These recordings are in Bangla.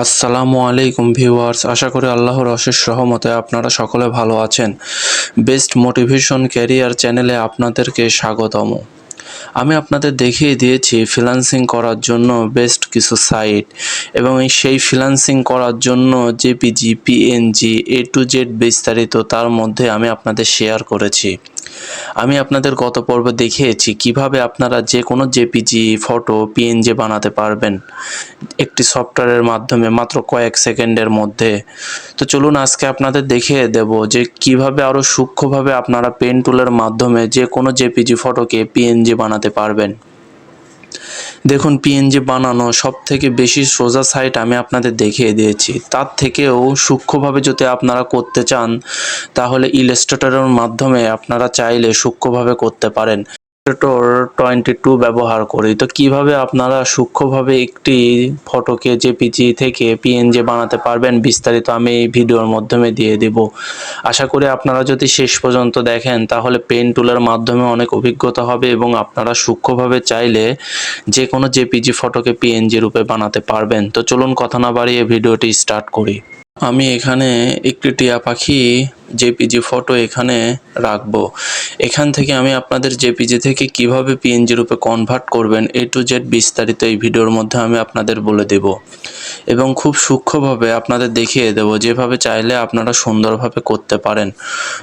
আসসালামু আলাইকুম ভিউয়ার্স, আশা করি আল্লাহর অশেষ রহমতে আপনারা সকলে ভালো আছেন। বেস্ট মোটিভেশন ক্যারিয়ার চ্যানেলে আপনাদেরকে স্বাগতম। আমি আপনাদের দেখিয়ে দিয়েছি ফ্রিল্যান্সিং করার জন্য বেস্ট কিছু সাইট এবং সেই ফ্রিল্যান্সিং করার জন্য JPG, PNG, A to Z বিস্তারিত তার মধ্যে আমি আপনাদের শেয়ার করেছি। আমি আপনাদের গত পর্বে দেখিয়েছি কিভাবে আপনারা যে কোনো জেপিজি, ফটো, পিএনজি বানাতে পারবেন একটি সফটওয়্যারের মাধ্যমে মাত্র কয়েক সেকেন্ডের মধ্যে। তো চলুন আজকে আপনাদের দেখিয়ে দেব যে কিভাবে আরও সূক্ষ্মভাবে আপনারা পেন টুলের মাধ্যমে যে কোনো জেপিজি ফটোকে পিএনজি বানাতে পারবেন। দেখুন, পিএনজি বানানো সবথেকে বেশি সোজা সাইট আমি আপনাদের দেখিয়ে দিয়েছি। তার থেকেও সূক্ষ্মভাবে যদি আপনারা করতে চান তাহলে ইলাস্ট্রেটরের মাধ্যমে আপনারা চাইলে সূক্ষ্মভাবে করতে পারেন। ইলাস্ট্রেটর 22 ব্যবহার করি। তো কিভাবে আপনারা সূক্ষ্মভাবে একটি ফটোকে জেপিজি থেকে পিএনজি বানাতে পারবেন বিস্তারিত আমি এই ভিডিওর মাধ্যমে দিয়ে দিব। আশা করি আপনারা যদি শেষ পর্যন্ত দেখেন তাহলে পেন টুলের মাধ্যমে অনেক অভিজ্ঞতা হবে এবং আপনারা সূক্ষ্মভাবে চাইলে যে কোনো জেপিজি ফটোকে পিএনজি রূপে বানাতে পারবেন। তো চলুন কথা না বাড়িয়ে ভিডিওটি স্টার্ট করি। আমি এখানে একটি টিয়া পাখি জেপিজি ফটো এখানে রাখবো। এখান থেকে আমি আপনাদের জেপিজি থেকে কিভাবে পিএনজি রূপে কনভার্ট করবেন এ টু জেড বিস্তারিত এই ভিডিওর মধ্যে আমি আপনাদের বলে দেব এবং খুব সূক্ষ্মভাবে আপনাদের দেখিয়ে দেব যেভাবে চাইলে আপনারা সুন্দরভাবে করতে পারেন।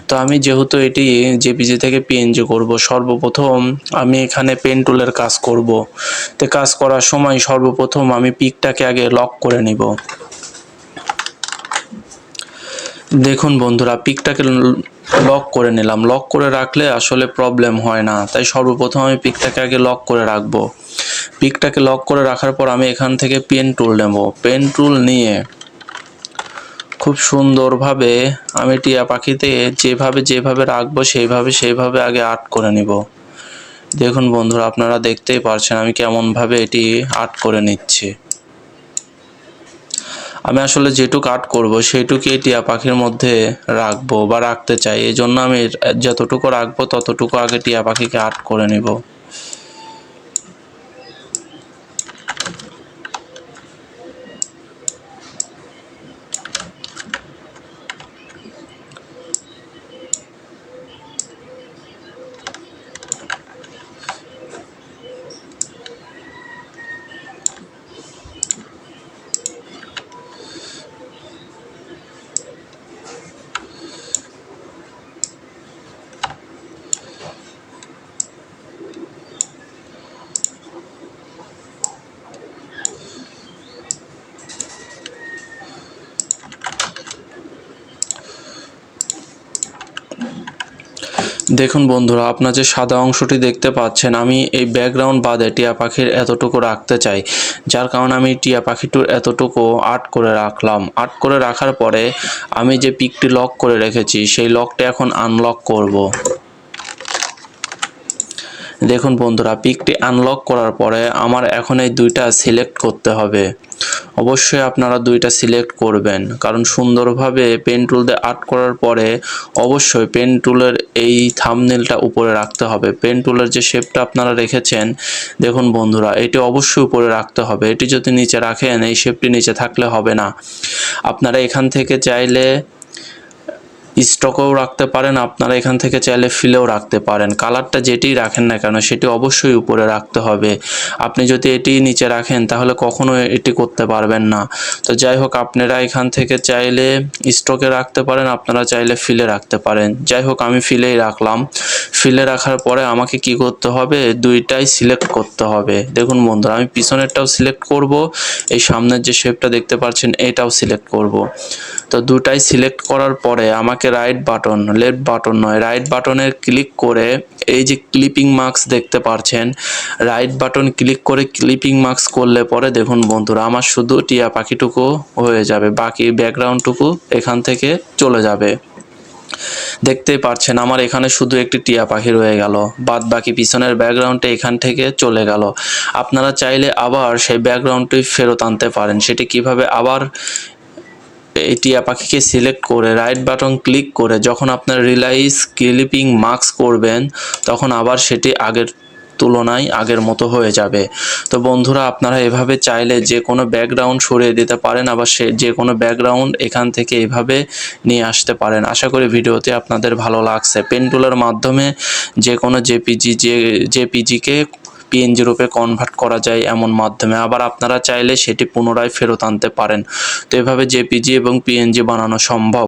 তো আমি যেহেতু এটি জেপিজি থেকে পিএনজি করব, সর্বপ্রথম আমি এখানে পেন টুলের কাজ করব। তো কাজ করার সময় সর্বপ্রথম আমি পিকটাকে আগে লক করে নিব। দেখুন বন্ধুরা, পিকটাকে লক করে নিলাম। লক করে রাখলে আসলে প্রবলেম হয় না, তাই সর্বপ্রথম আমি পিকটাকে আগে লক করে রাখবো। পিকটাকে লক করে রাখার পর আমি এখান থেকে পেন টুল নেব। পেন টুল নিয়ে খুব সুন্দরভাবে আমি টিয়া পাখিতে যেভাবে রাখবো সেইভাবে আগে আর্ট করে নিব। দেখুন বন্ধুরা, আপনারা দেখতেই পারছেন আমি কেমনভাবে এটি আর্ট করে নিচ্ছি। আমি আসলে যেটুকু আর্ট করব সেইটুকুই টিয়া পাখির মধ্যে রাখবো বা রাখতে চাই। এই জন্য আমি যতটুকু রাখবো ততটুকু আগে টিয়া পাখিকে আর্ট করে নিব। দেখুন বন্ধুরা, আপনার যে সাদা অংশটি দেখতে পাচ্ছেন আমি এই ব্যাকগ্রাউন্ড বাদে টিয়া পাখির এতটুকু রাখতে চাই, যার কারণে আমি টিয়া পাখিটির এতটুকু আর্ট করে রাখলাম। আর্ট করে রাখার পরে আমি যে পিকটি লক করে রেখেছি সেই লকটি এখন আনলক করব। দেখুন বন্ধুরা, পিকটি আনলক করার পরে আমার এখন এই দুইটা সিলেক্ট করতে হবে। অবশ্যই আপনারা দুইটা সিলেক্ট করবেন, কারণ সুন্দরভাবে পেন টুল দিয়ে আর্ট করার পরে অবশ্যই পেন টুলের এই থাম্বনেলটা উপরে রাখতে হবে। পেন টুলের যে শেপটা আপনারা রেখেছেন দেখুন বন্ধুরা, এটি অবশ্যই উপরে রাখতে হবে। এটি যদি নিচে রাখেন এই শেপটি নিচে থাকলে হবে না। আপনারা এখান থেকে চাইলে স্টকেও রাখতে পারেন, আপনারা এখান থেকে চাইলে ফিলেও রাখতে পারেন। কালারটা যেটিই রাখেন না কেন সেটি অবশ্যই উপরে রাখতে হবে। আপনি যদি এটি নিচে রাখেন তাহলে কখনো এটি করতে পারবেন না। তো যাই হোক, আপনারা এখান থেকে চাইলে স্টকে রাখতে পারেন, আপনারা চাইলে ফিলে রাখতে পারেন। যাই হোক, আমি ফিলেই রাখলাম। ফিলে রাখার পরে আমাকে কি করতে হবে, দুইটাই সিলেক্ট করতে হবে। দেখুন বন্ধুরা, আমি পিছনেরটাও সিলেক্ট করব, এই সামনের যে শেপটা দেখতে পাচ্ছেন এটাও সিলেক্ট করব। তো দুটাই সিলেক্ট করার পরে আমাকে রাইট বাটন, লেফট বাটন নয়, রাইট বাটনে ক্লিক করে এই যে ক্লিপিং মার্কস দেখতে পাচ্ছেন, রাইট বাটন ক্লিক করে ক্লিপিং মার্কস করলে পরে দেখুন বন্ধুরা আমার শুধু টিয়া পাখিটুকু হয়ে যাবে, বাকি ব্যাকগ্রাউন্ডটুকু এখান থেকে চলে যাবে। দেখতেই পাচ্ছেন আমার এখানে শুধু একটি টিয়া পাখি রয়ে গেল, বাদ বাকি পিছনের ব্যাকগ্রাউন্ডটা এখান থেকে চলে গেল। আপনারা চাইলে আবার সেই ব্যাকগ্রাউন্ডটি ফেরত আনতে পারেন। সেটি কিভাবে, আবার এই টিয়া পাখিকে সিলেক্ট করে রাইট বাটন ক্লিক করে যখন আপনার রিলাইজ ক্লিপিং মার্কস করবেন তখন আবার সেটি আগের তুলনায় আগের মতো হয়ে যাবে। তো বন্ধুরা, আপনারা এভাবে চাইলে যে কোনো ব্যাকগ্রাউন্ড সরিয়ে দিতে পারেন, আবার যে কোনো ব্যাকগ্রাউন্ড এখান থেকে এভাবে নিয়ে আসতে পারেন। আশা করি ভিডিওটি আপনাদের ভালো লাগছে। পেন টুলের মাধ্যমে যে কোনো জেপিজিকে পিএনজি রূপে কনভার্ট করা যায় এমন মাধ্যমে, আবার আপনারা চাইলে সেটি পুনরায় ফেরত আনতে পারেন। তো এভাবে জেপিজি এবং পিএনজি বানানো সম্ভব।